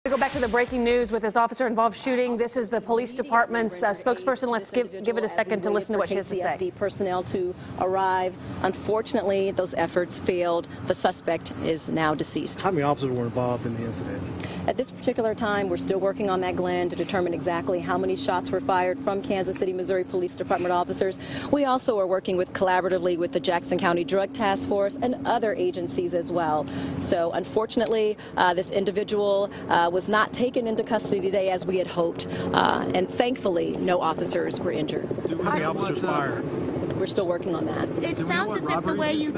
To go back to the breaking news with this officer-involved shooting. This is the police department's spokesperson. Let's give it a second to listen to what she has to say. KSHB personnel to arrive. Unfortunately, those efforts failed. The suspect is now deceased. How many officers were involved in the incident? At this particular time, we're still working on that, Glenn, to determine exactly how many shots were fired from Kansas City, Missouri Police Department officers. We also are working collaboratively with the Jackson County Drug Task Force and other agencies as well. So, unfortunately, this individual was not taken into custody today as we had hoped, and thankfully, no officers were injured. How many officers fired? We're still working on that. It sounds as if the way you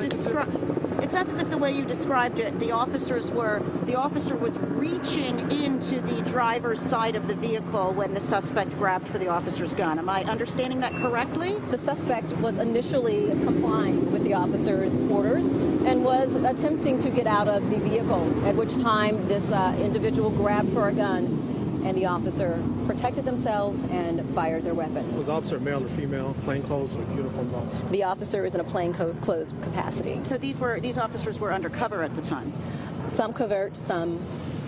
described it, the officer was reaching into the driver's side of the vehicle when the suspect grabbed for the officer's gun. Am I understanding that correctly? The suspect was initially complying with the officer's orders and was attempting to get out of the vehicle, at which time this individual grabbed for a gun, and the officer protected themselves and fired their weapon. Was the officer male or female, plainclothes or uniformed officer? The officer is in a plainclothes capacity. So these officers were undercover at the time? Some covert, some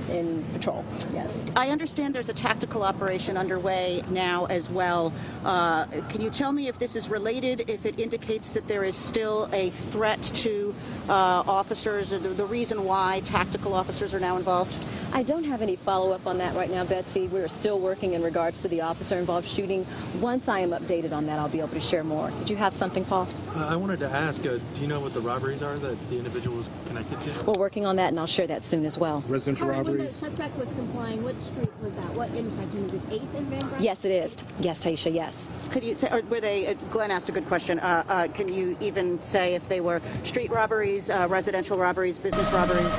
in patrol, yes. I understand there's a tactical operation underway now as well. Can you tell me if this is related, if it indicates that there is still a threat to officers, or the reason why tactical officers are now involved? I don't have any follow-up on that right now, Betsy. We're still working in regards to the officer-involved shooting. Once I am updated on that, I'll be able to share more. Did you have something, Paul? I wanted to ask, do you know what the robberies are that the individual was connected to? We're working on that, and I'll share that soon as well. Residential robberies? When the suspect was complying, what street was that? What intersection? Was it 8th and Van Brunt? Yes, it is. Yes, Taisha, yes. Could you say, or were they, Glenn asked a good question, can you even say if they were street robberies, residential robberies, business robberies?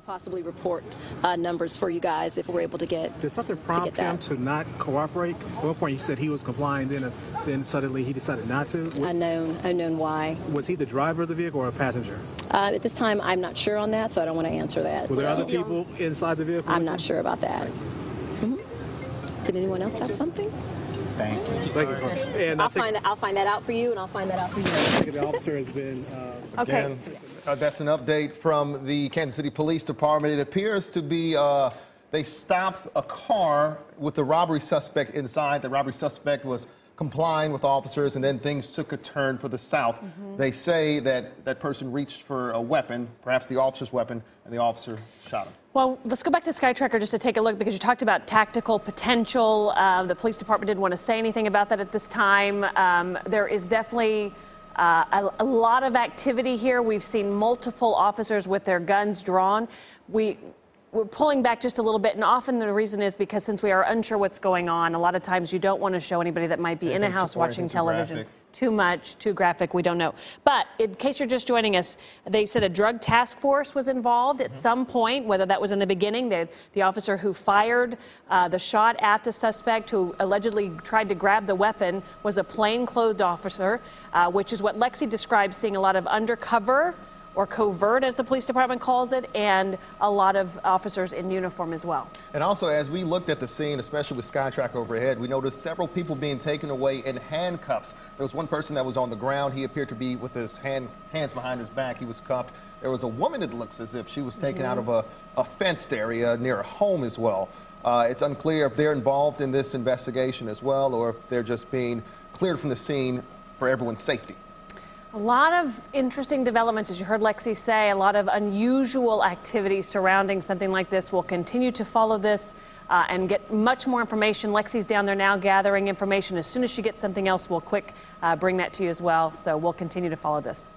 Possibly report numbers for you guys if we're able to get. Did something prompt him to not cooperate? At one point, you said he was complying, then suddenly he decided not to. Unknown why. Was he the driver of the vehicle or a passenger? At this time, I'm not sure on that, so I don't want to answer that. Were there other people inside the vehicle? I'm not sure about that. Did anyone else have something? Thank you. Thank you. And I'll find that out for you, and I'll find that out for you. The officer has been. Okay. That's an update from the Kansas City Police Department. It appears to be they stopped a car with the robbery suspect inside. The robbery suspect was complying with officers, and then things took a turn for the south. They say that that person reached for a weapon, perhaps the officer's weapon, and the officer shot him. Well, let's go back to SkyTracker just to take a look, because you talked about tactical potential. The police department didn't want to say anything about that at this time. There is definitely a lot of activity here. We've seen multiple officers with their guns drawn. We're pulling back just a little bit, and often the reason is because since we are unsure what's going on, a lot of times you don't want to show anybody that might be in a house watching television. Too much, too graphic, we don't know. But in case you're just joining us, they said a drug task force was involved at some point, whether that was in the beginning, the officer who fired the shot at the suspect who allegedly tried to grab the weapon was a plainclothed officer, which is what Lexi describes seeing a lot of undercover or covert, as the police department calls it, and a lot of officers in uniform as well. And also, as we looked at the scene, especially with SkyTrack overhead, we noticed several people being taken away in handcuffs. There was one person that was on the ground. He appeared to be with his hands behind his back. He was cuffed. There was a woman that looks as if she was taken out of a fenced area near a home as well. It's unclear if they're involved in this investigation as well, or if they're just being cleared from the scene for everyone's safety. A lot of interesting developments, as you heard Lexi say, a lot of unusual activities surrounding something like this. We'll continue to follow this and get much more information. Lexi's down there now gathering information. As soon as she gets something else, we'll bring that to you as well. So we'll continue to follow this.